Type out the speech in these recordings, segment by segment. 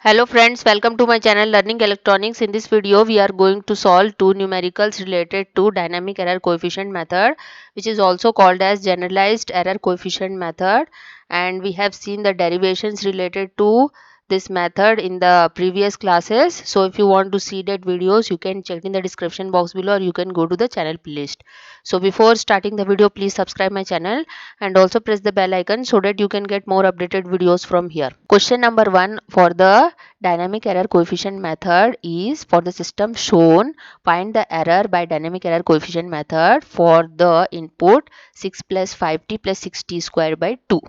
Hello friends, welcome to my channel Learning Electronics. In this video, we are going to solve two numericals related to dynamic error coefficient method, which is also called as generalized error coefficient method. And we have seen the derivations related to this method in the previous classes. So if you want to see that videos, you can check in the description box below, or you can go to the channel playlist. So before starting the video, please subscribe my channel and also press the bell icon so that you can get more updated videos from here. Question number 1 for the dynamic error coefficient method is, for the system shown, find the error by dynamic error coefficient method for the input 6 plus 5t plus 6t square by 2.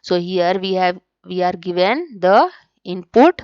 So here we are given the input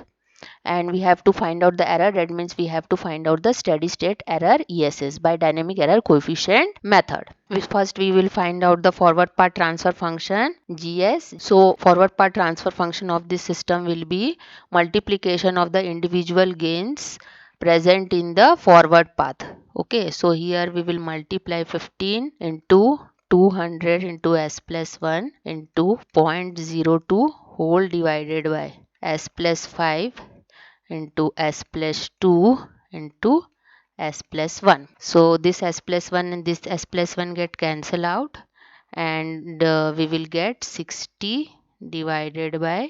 and we have to find out the error. That means we have to find out the steady state error ESS by dynamic error coefficient method. First we will find out the forward path transfer function GS. So forward path transfer function of this system will be multiplication of the individual gains present in the forward path. Okay, so here we will multiply 15 into 200 into s plus 1 into 0.02 whole divided by s plus 5 into s plus 2 into s plus 1. So this s plus 1 and this s plus 1 get cancel out, and we will get 60 divided by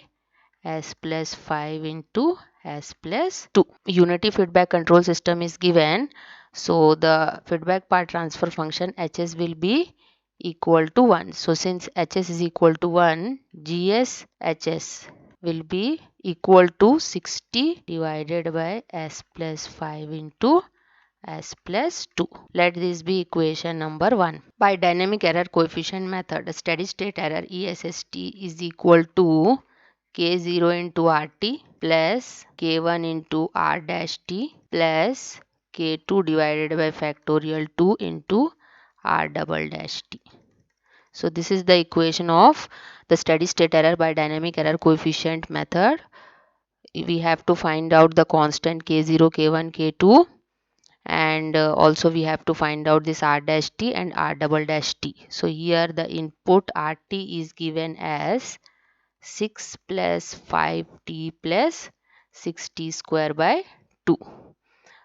s plus 5 into s plus 2. Unity feedback control system is given. So the feedback path transfer function Hs will be equal to 1. So since Hs is equal to 1, Gs Hs will be equal to 60 divided by s plus 5 into s plus 2. Let this be equation number 1. By dynamic error coefficient method, the steady state error ESST is equal to K0 into RT plus K1 into R dash T plus K2 divided by factorial 2 into R double dash T. So this is the equation of the steady state error by dynamic error coefficient method. We have to find out the constant K0, K1, K2, and also we have to find out this R dash T and R double dash T. So here the input RT is given as 6 plus 5t plus 6t square by 2.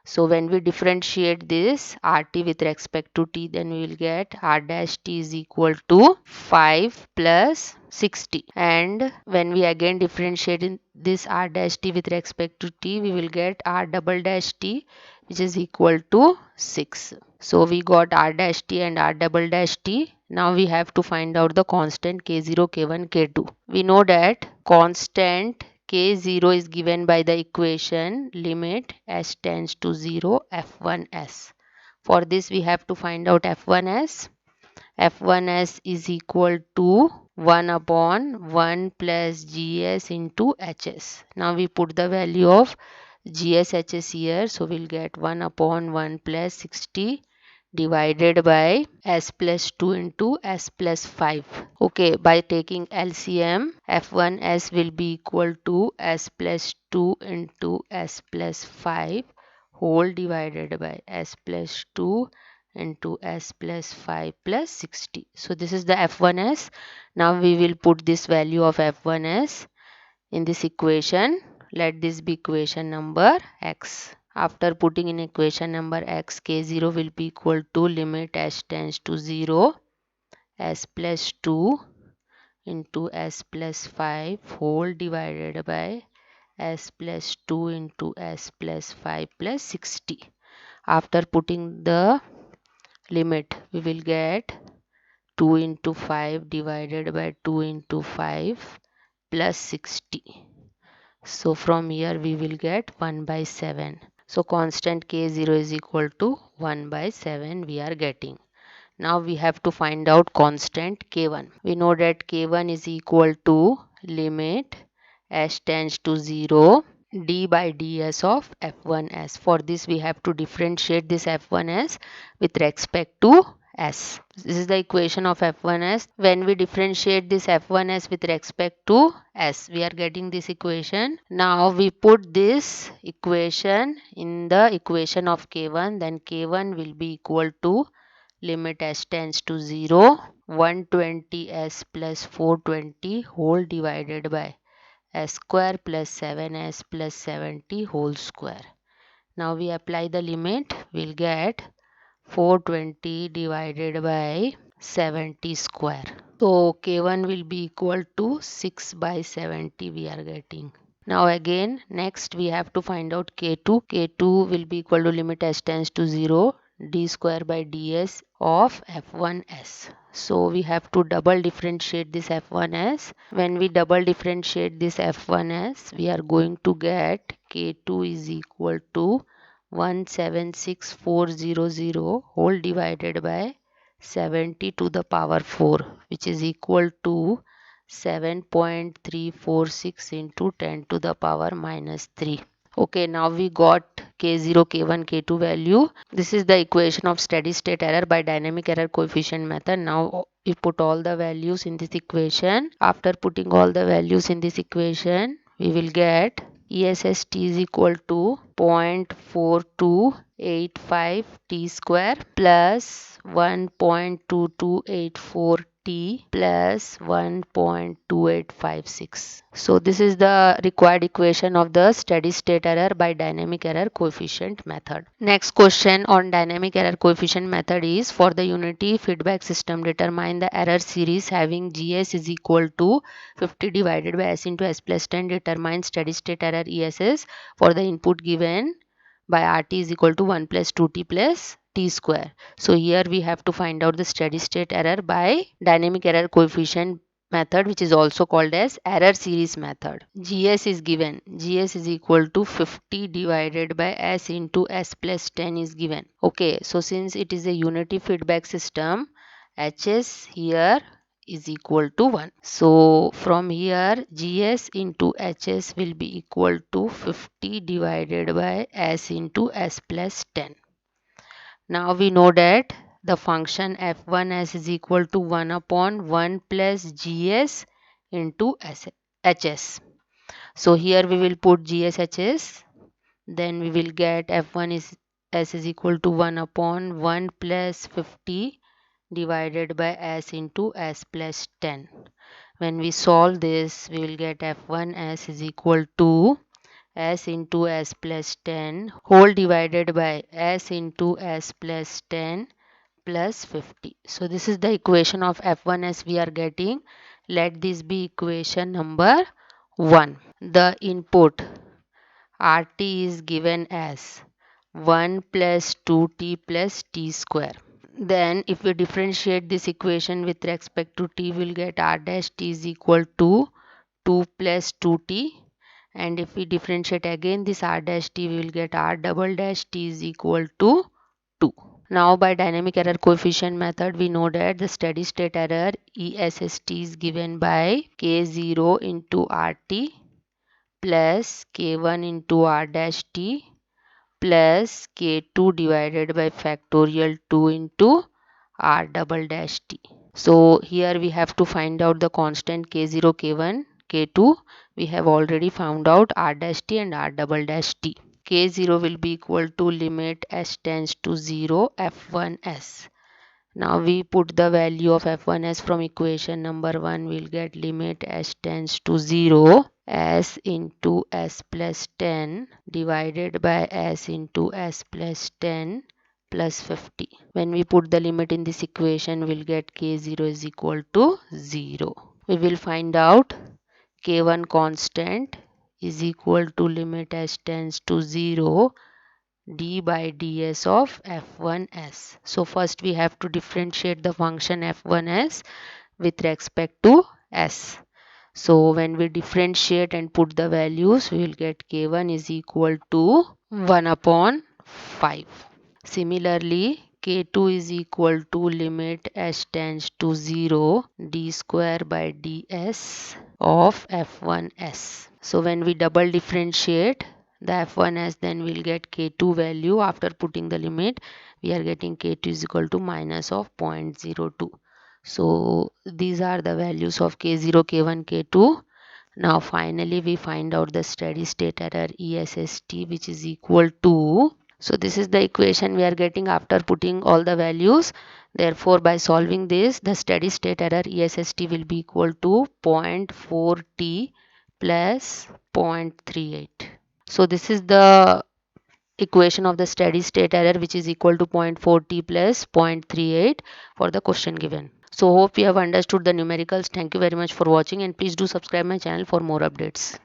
So when we differentiate this RT with respect to t, then we will get R dash t is equal to 5 plus 60. And when we again differentiate in this R dash t with respect to t, we will get R double dash t, which is equal to 6. So we got R dash t and R double dash t. Now we have to find out the constant K0, K1, K2. We know that constant K0 is given by the equation limit s tends to 0 f1s. For this we have to find out f1s. f1s is equal to 1 upon 1 plus gs into hs. Now we put the value of gs hs here. So we'll get 1 upon 1 plus 60 divided by s plus 2 into s plus 5. Okay, by taking LCM, f1s will be equal to s plus 2 into s plus 5 whole divided by s plus 2 into s plus 5 plus 60. So this is the f1s. Now we will put this value of f1s in this equation. Let this be equation number x. After putting in equation number x, k0 will be equal to limit s tends to 0 s plus 2 into s plus 5 whole divided by s plus 2 into s plus 5 plus 60. After putting the limit, we will get 2 into 5 divided by 2 into 5 plus 60. So from here we will get 1 by 7. So constant K0 is equal to 1 by 7 we are getting. Now we have to find out constant K1. We know that K1 is equal to limit s tends to 0 d by ds of f1s. For this we have to differentiate this f1s with respect to s. This is the equation of f1s. When we differentiate this f1s with respect to s, we are getting this equation. Now we put this equation in the equation of k1. Then k1 will be equal to limit s tends to 0 120s plus 420 whole divided by s square plus 7s plus 70 whole square. Now we apply the limit, we'll get 420 divided by 70 square. So K1 will be equal to 6 by 70 we are getting. Now again, next we have to find out K2. K2 will be equal to limit s tends to 0 d square by ds of f1s. So we have to double differentiate this f1s. When we double differentiate this f1s, we are going to get K2 is equal to 176400 whole divided by 70 to the power 4, which is equal to 7.346 into 10 to the power minus 3. Okay, now we got K0, K1, K2 value. This is the equation of steady state error by dynamic error coefficient method. Now we put all the values in this equation. After putting all the values in this equation, we will get ESST is equal to 0.4285 t square plus 1.2284 t plus 1.2856. So this is the required equation of the steady state error by dynamic error coefficient method. Next question on dynamic error coefficient method is, for the unity feedback system, determine the error series having GS is equal to 50 divided by S into S plus 10. Determine steady state error ESS for the input given by RT is equal to 1 plus 2t plus t square. So here we have to find out the steady state error by dynamic error coefficient method, which is also called as error series method. GS is given. GS is equal to 50 divided by S into S plus 10 is given. Okay, so since it is a unity feedback system, HS here is equal to 1. So from here GS into HS will be equal to 50 divided by S into S plus 10. Now we know that the function f1s is equal to 1 upon 1 plus GS into HS. So here we will put GSHS, then we will get f1 is S is equal to 1 upon 1 plus 50 divided by S into S plus 10. When we solve this, we will get f1s is equal to S into S plus 10 whole divided by S into S plus 10 plus 50. So this is the equation of f1s we are getting. Let this be equation number 1. The input RT is given as 1 plus 2t plus t square. Then if we differentiate this equation with respect to t, we will get r dash t is equal to 2 plus 2t, and if we differentiate again this r dash t, we will get r double dash t is equal to 2. Now by dynamic error coefficient method, we know that the steady state error ESST is given by K0 into RT plus K1 into r dash t plus K2 divided by factorial 2 into r double dash t. So here we have to find out the constant K0, K1, K2. We have already found out r dash t and r double dash t. K0 will be equal to limit s tends to 0 f1s. Now we put the value of f1s from equation number 1. We'll get limit s tends to 0 s into s plus 10 divided by s into s plus 10 plus 50. When we put the limit in this equation, we'll get K0 is equal to 0. We will find out K1 constant is equal to limit s tends to 0 d by ds of f1s. So first we have to differentiate the function f1s with respect to s. So when we differentiate and put the values, we will get K1 is equal to 1 upon 5. Similarly, K2 is equal to limit s tends to 0 d square by ds of f1s. So when we double differentiate the f1s, then we'll get K2 value. After putting the limit, we are getting K2 is equal to minus of 0.02. So these are the values of K0, K1, K2. Now finally we find out the steady state error ESST, which is equal to, so this is the equation we are getting after putting all the values. Therefore by solving this, the steady state error ESST will be equal to 0.4t plus 0.38. So this is the equation of the steady state error, which is equal to 0.4t plus 0.38 for the question given. So hope you have understood the numericals. Thank you very much for watching, and please do subscribe my channel for more updates.